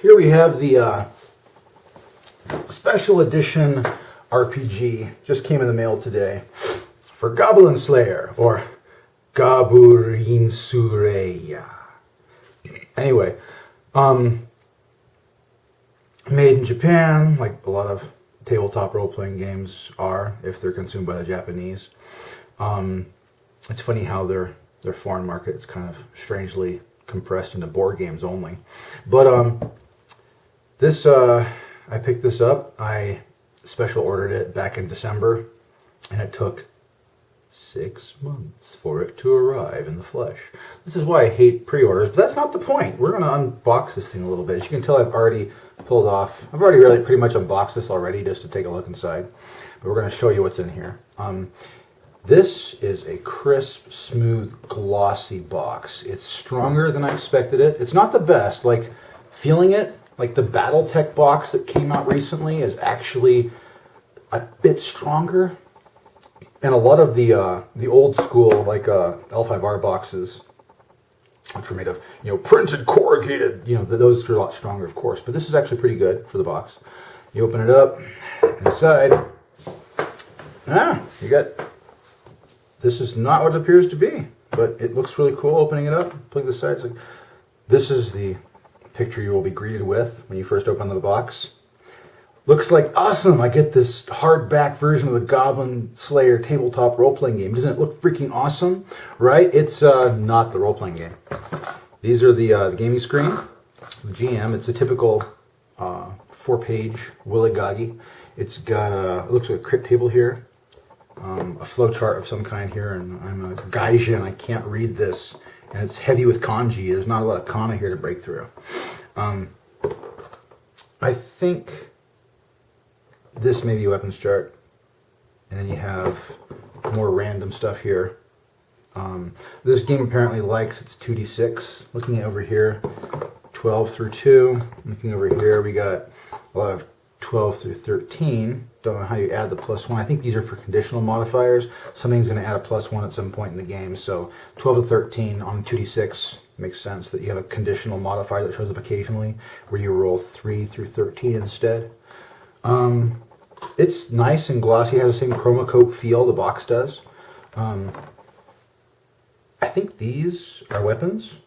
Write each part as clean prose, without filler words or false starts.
Here we have the special edition RPG. Just came in the mail today for Goblin Slayer, or Gaburin Sureya. Anyway, made in Japan, like a lot of tabletop role-playing games are, if they're consumed by the Japanese. It's funny how their foreign market is kind of strangely compressed into board games only. But this, I picked this up. I special ordered it back in December, and it took 6 months for it to arrive in the flesh. This is why I hate pre-orders, but that's not the point. We're going to unbox this thing a little bit. As you can tell, I've already really pretty much unboxed this already just to take a look inside. But we're going to show you what's in here. This is a crisp, smooth, glossy box. It's stronger than I expected it. It's not the best. Like, feeling it, like the BattleTech box that came out recently is actually a bit stronger. And a lot of the old school, like L5R boxes, which were made of, printed corrugated, those are a lot stronger, of course. But this is actually pretty good for the box. You open it up, inside, you got, this is not what it appears to be, but it looks really cool opening it up, putting the sides. Like, this is the picture you will be greeted with when you first open the box. Looks like awesome. I get this hardback version of the Goblin Slayer tabletop role-playing game. Doesn't it look freaking awesome? Right? It's not the role-playing game. These are the gaming screen, the GM. It's a typical 4-page Willigoggy. It's got it looks like a crypt table here, a flow chart of some kind here, and I'm a gaijin. I can't read this, and it's heavy with kanji. There's not a lot of kana here to break through. I think this may be a weapons chart, and then you have more random stuff here. This game apparently likes its 2d6. Looking over here, 12 through 2. Looking over here, we got a lot of 12 through 13. Don't know how you add the +1. I think these are for conditional modifiers. Something's going to add a +1 at some point in the game. So 12 to 13 on 2d6 makes sense that you have a conditional modifier that shows up occasionally, where you roll 3 through 13 instead. It's nice and glossy. It has the same chroma coat feel the box does. I think these are weapons.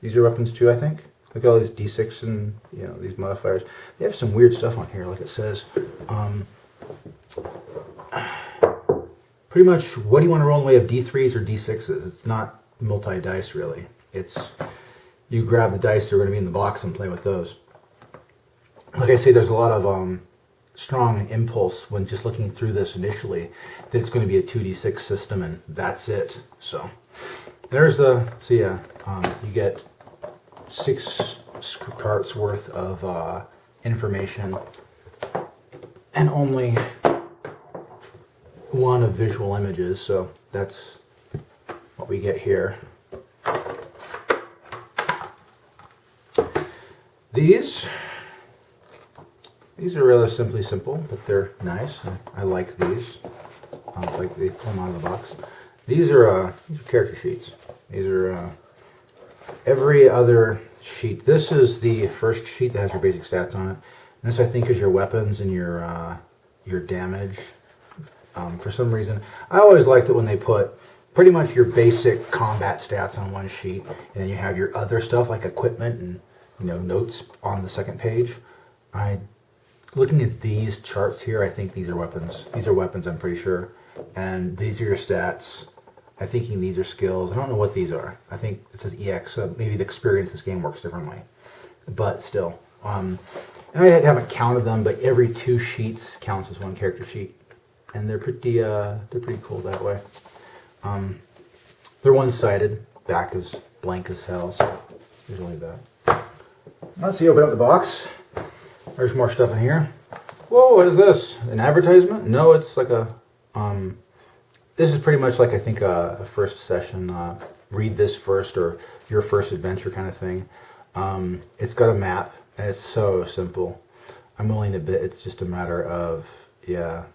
These are weapons too, I think. Look at all these D6 and these modifiers. They have some weird stuff on here. Like it says, pretty much what do you want to roll in the way of D3s or D6s? It's not multi-dice really. It's you grab the dice that are going to be in the box and play with those. Like I say, there's a lot of strong impulse when just looking through this initially that it's going to be a 2d6 system and that's it. So there's you get 6 parts worth of information and only 1 of visual images, so that's what we get here. These are rather simple, but they're nice. I like these. Like they come out of the box. These are character sheets. These are every other sheet. This is the first sheet that has your basic stats on it. And this, I think, is your weapons and your damage. For some reason, I always liked it when they put pretty much your basic combat stats on one sheet, and then you have your other stuff like equipment and notes on the second page. Looking at these charts here, I think these are weapons. These are weapons, I'm pretty sure. And these are your stats. I'm thinking these are skills. I don't know what these are. I think it says EX. Maybe the experience this game works differently. But still. And I haven't counted them, but every 2 sheets counts as 1 character sheet. And they're pretty cool that way. They're one-sided. Back is blank as hell, so there's only that. Let's see, open up the box. There's more stuff in here. Whoa, what is this? An advertisement? No, it's like a... this is pretty much like, I think, a first session, read this first, or your first adventure kind of thing. It's got a map, and it's so simple. I'm willing to bet it's just a matter of,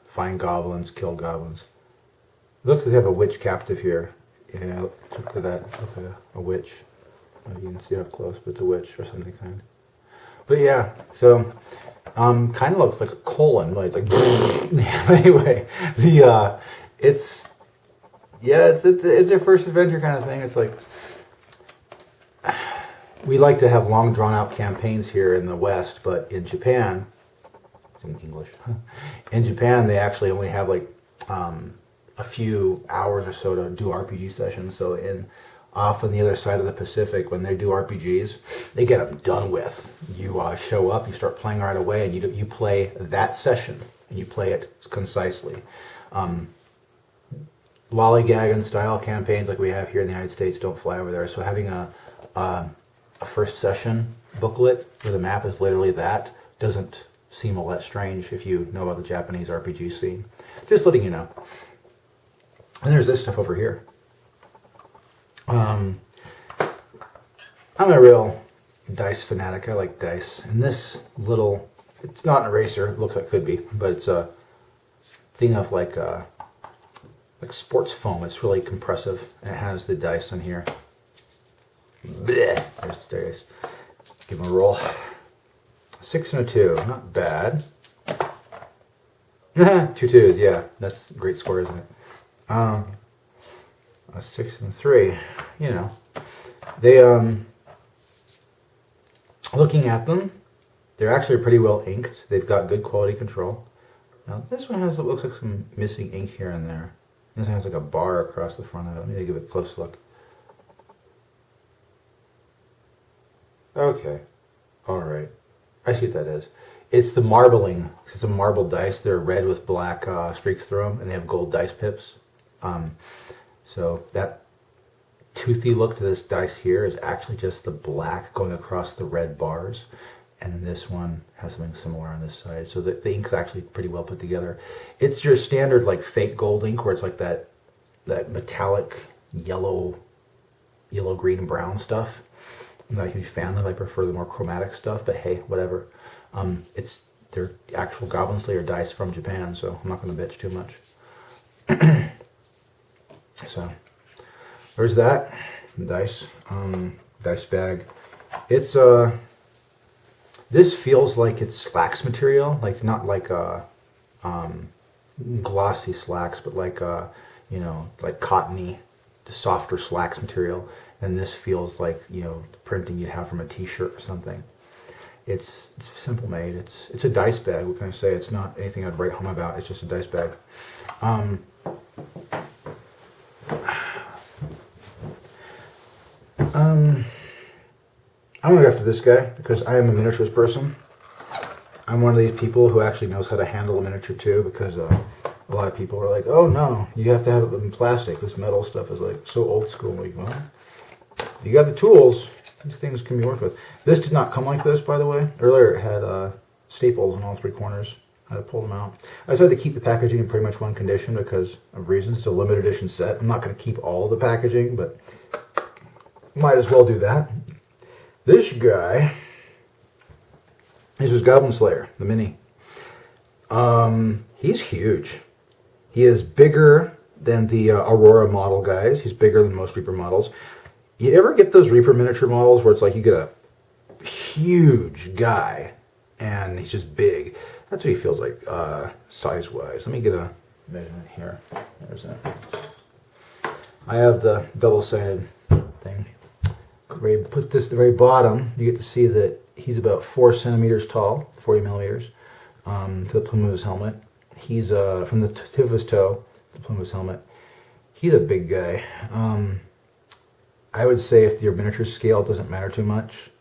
find goblins, kill goblins. It looks like they have a witch captive here. Yeah, look at that. Look like a witch. You can see it up close, but it's a witch or something kind. But yeah, so kind of looks like a colon, but it's like yeah, but anyway, the it's yeah, it's their first adventure kind of thing. It's like we like to have long drawn out campaigns here in the West, but in Japan, it's in English. In Japan, they actually only have like a few hours or so to do RPG sessions. So off on the other side of the Pacific, when they do RPGs, they get them done with. You show up, you start playing right away, and you play that session, and you play it concisely. Lollygagging style campaigns like we have here in the United States don't fly over there. So having a first session booklet where the map is literally that doesn't seem all that strange if you know about the Japanese RPG scene. Just letting you know. And there's this stuff over here. I'm a real dice fanatic. I like dice. And this little, it's not an eraser, it looks like it could be, but it's a thing of like sports foam. It's really compressive. And it has the dice on here. Blech. There's the dice. Give them a roll. 6 and a 2. Not bad. 2 twos, yeah. That's a great score, isn't it? A 6 and a 3. You know. They, looking at them, they're actually pretty well inked. They've got good quality control. Now, this one has, it looks like some missing ink here and there. This one has like a bar across the front of it. Let me give it a close look. Okay. Alright. I see what that is. It's the marbling. It's a marble dice. They're red with black streaks through them, and they have gold dice pips. So that toothy look to this dice here is actually just the black going across the red bars. And then this one has something similar on this side. So the ink's actually pretty well put together. It's your standard like fake gold ink where it's like that metallic yellow, green, brown stuff. I'm not a huge fan of. I prefer the more chromatic stuff, but hey, whatever. They're actual Goblin Slayer dice from Japan, so I'm not going to bitch too much. So there's that dice bag. It's this feels like it's slacks material, like not like glossy slacks, but like like cottony, softer slacks material. And this feels like the printing you'd have from a T-shirt or something. It's simple made. It's a dice bag. What can I say? It's not anything I'd write home about. It's just a dice bag. I'm gonna go after this guy because I am a miniatures person. I'm one of these people who actually knows how to handle a miniature too, because a lot of people are like, "Oh no, you have to have it in plastic. This metal stuff is like so old school." Like, well, you got the tools. These things can be worked with. This did not come like this, by the way. Earlier it had staples in all 3 corners. I had to pull them out. I decided to keep the packaging in pretty much one condition because of reasons. It's a limited edition set. I'm not going to keep all the packaging, but might as well do that. This guy, this was Goblin Slayer, the mini. He's huge. He is bigger than the Aurora model guys. He's bigger than most Reaper models. You ever get those Reaper miniature models where it's like you get a huge guy and he's just big? That's what he feels like size-wise. Let me get a measurement here. There's that. I have the double-sided thing. Put this at the very bottom. You get to see that he's about 4 centimeters tall, 40 millimeters, to the plume of his helmet. He's from the tip of his toe to the plume of his helmet. He's a big guy. I would say if your miniature scale doesn't matter too much,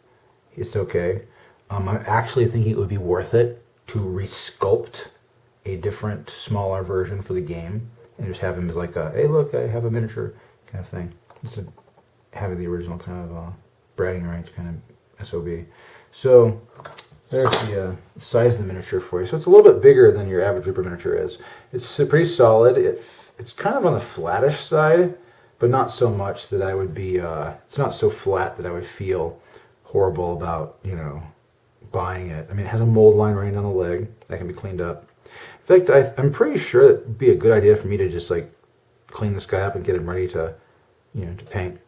it's okay. I'm actually thinking it would be worth it to resculpt a different, smaller version for the game and just have him as like a, hey look, I have a miniature kind of thing. Just having the original kind of bragging rights kind of SOB. So there's the size of the miniature for you. So it's a little bit bigger than your average Reaper miniature is. It's pretty solid. It's kind of on the flattish side, but not so much that I would be, it's not so flat that I would feel horrible about, buying it. I mean, it has a mold line running down the leg that can be cleaned up. In fact, I'm pretty sure it would be a good idea for me to just like clean this guy up and get him ready to, to paint.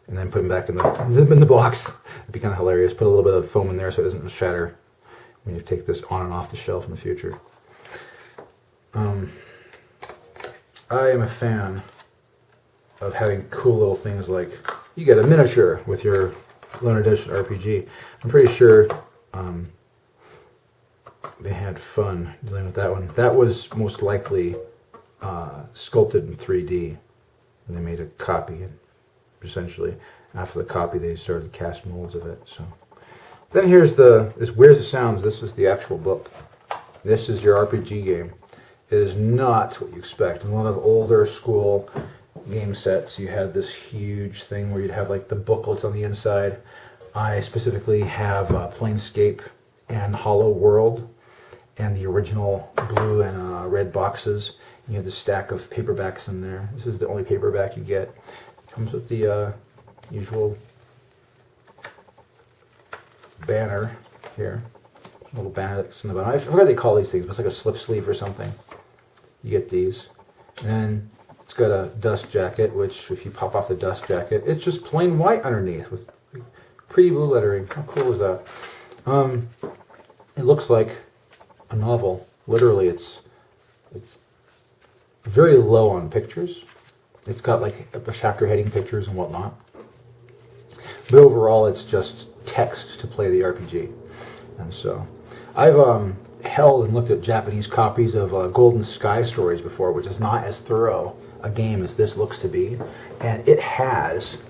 and then put them back in the box. It'd be kind of hilarious. Put a little bit of foam in there so it doesn't shatter when you take this on and off the shelf in the future. I am a fan of having cool little things like you get a miniature with your Lone Edition RPG. I'm pretty sure they had fun dealing with that one. That was most likely sculpted in 3D, and they made a copy. And essentially, after the copy, they started to cast molds of it. So then here's this Weird as It Sounds. This is the actual book. This is your RPG game. It is not what you expect. In a lot of older school game sets, you had this huge thing where you'd have like the booklets on the inside. I specifically have Planescape and Hollow World and the original blue and red boxes. You have the stack of paperbacks in there. This is the only paperback you get. It comes with the usual banner here. A little banner that's in the bottom. I forgot what they call these things, but it's like a slip sleeve or something. You get these. And then it's got a dust jacket, which if you pop off the dust jacket, it's just plain white underneath with pretty blue lettering. How cool is that? It looks like a novel. Literally, it's very low on pictures. It's got like a chapter heading pictures and whatnot. But overall, it's just text to play the RPG. And so I've held and looked at Japanese copies of Golden Sky Stories before, which is not as thorough a game as this looks to be. And it has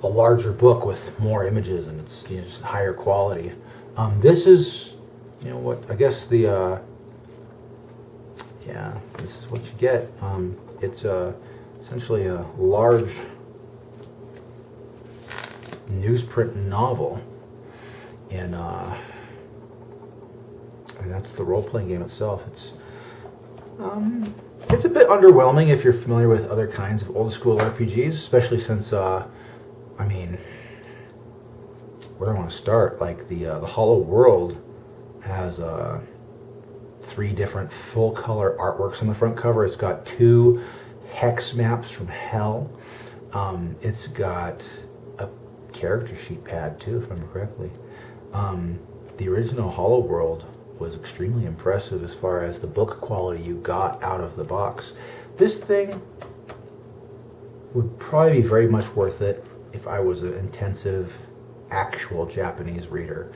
a larger book with more images, and it's just higher quality. This is, what I guess the this is what you get. It's essentially a large newsprint novel, and that's the role-playing game itself. It's a bit underwhelming if you're familiar with other kinds of old-school RPGs, especially since where do I want to start? Like the Hollow World has 3 different full-color artworks on the front cover. It's got 2 hex maps from hell. It's got a character sheet pad too, if I remember correctly. The original Hollow World was extremely impressive as far as the book quality you got out of the box. This thing would probably be very much worth it if I was an intensive, actual Japanese reader.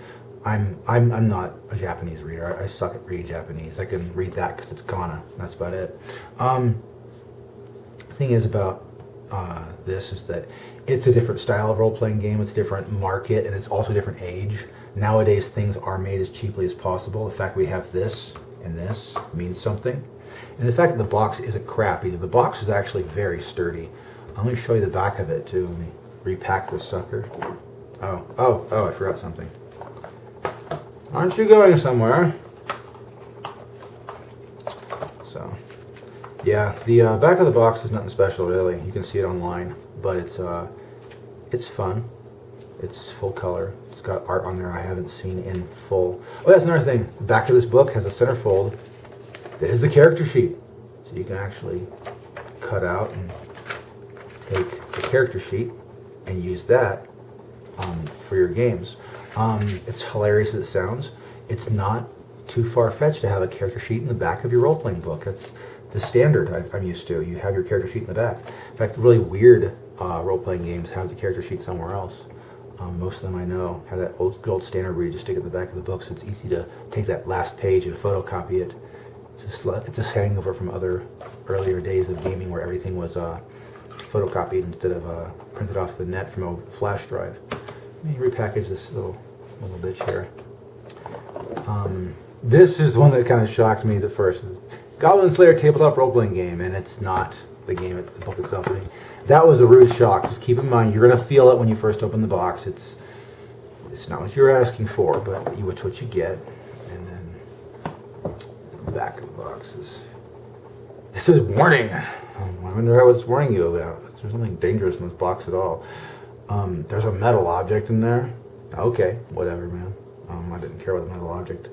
I'm not a Japanese reader. I suck at reading Japanese. I can read that because it's kana. That's about it. The thing is about this is that it's a different style of role-playing game. It's a different market, and it's also a different age. Nowadays, things are made as cheaply as possible. The fact we have this and this means something. And the fact that the box isn't crappy. The box is actually very sturdy. Let me show you the back of it, too. Let me repack this sucker. Oh, I forgot something. Aren't you going somewhere? So, yeah, the back of the box is nothing special, really. You can see it online, but it's fun. It's full color. It's got art on there I haven't seen in full. Oh, that's another thing. The back of this book has a centerfold that is the character sheet. So you can actually cut out and take the character sheet and use that for your games. It's hilarious as it sounds. It's not too far-fetched to have a character sheet in the back of your role-playing book. That's the standard I'm used to. You have your character sheet in the back. In fact, really weird role-playing games have the character sheet somewhere else. Most of them I know have that old standard where you just stick it in the back of the book, so it's easy to take that last page and photocopy it. It's a hangover from other earlier days of gaming where everything was photocopied instead of printed off the net from a flash drive. Let me repackage this little bitch here. This is the one that kind of shocked me at first. Goblin Slayer tabletop role-playing game, and it's not the game, the book itself. That was a rude shock. Just keep in mind, you're going to feel it when you first open the box. It's not what you're asking for, but it's what you get. And then the back of the box is... It says warning. I wonder what it's warning you about. Is there something dangerous in this box at all? There's a metal object in there. Okay, whatever, man. I didn't care about the metal object.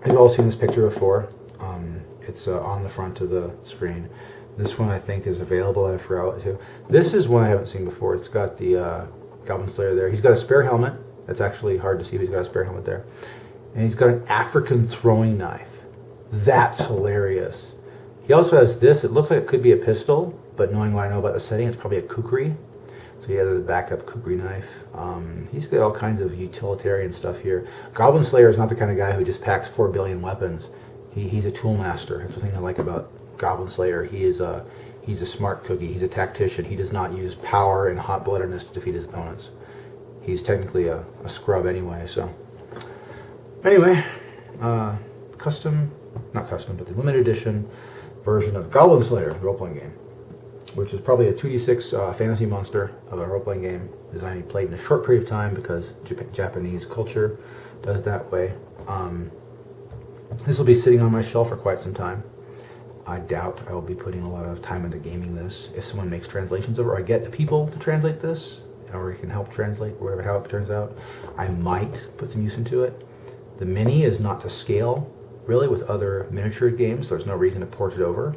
You've all seen this picture before. It's on the front of the screen. This one I think is available. I forgot what to. This is one I haven't seen before. It's got the Goblin Slayer there. He's got a spare helmet. That's actually hard to see, but he's got a spare helmet there. And he's got an African throwing knife. That's hilarious. He also has this. It looks like it could be a pistol, but knowing what I know about the setting, it's probably a kukri. So he has a backup kukri knife. He's got all kinds of utilitarian stuff here. Goblin Slayer is not the kind of guy who just packs 4 billion weapons. He's a tool master. That's the thing I like about Goblin Slayer. He's a smart cookie. He's a tactician. He does not use power and hot-bloodedness to defeat his opponents. He's technically a scrub anyway. So anyway, not custom, but the limited edition version of Goblin Slayer role-playing game, which is probably a 2d6 fantasy monster of a role-playing game designed to be played in a short period of time because Japanese culture does it that way. This will be sitting on my shelf for quite some time. I doubt I will be putting a lot of time into gaming this. If someone makes translations of it, or I get people to translate this, or can help translate, or whatever, how it turns out, I might put some use into it. The mini is not to scale, really, with other miniature games. There's no reason to port it over.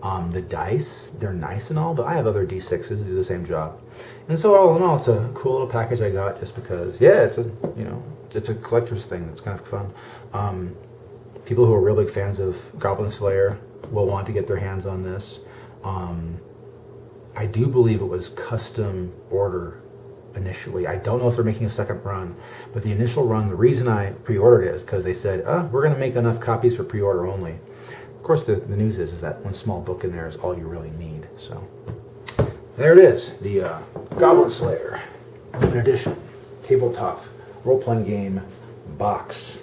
The dice, they're nice and all, but I have other D6s that do the same job. And so all in all, it's a cool little package I got just because, yeah, it's a collector's thing. It's kind of fun. People who are real big fans of Goblin Slayer will want to get their hands on this. I do believe it was custom order initially. I don't know if they're making a second run, but the initial run, the reason I pre-ordered it is because they said, we're going to make enough copies for pre-order only. Of course, the news is that one small book in there is all you really need. So there it is, the Goblin Slayer limited edition tabletop role-playing game box.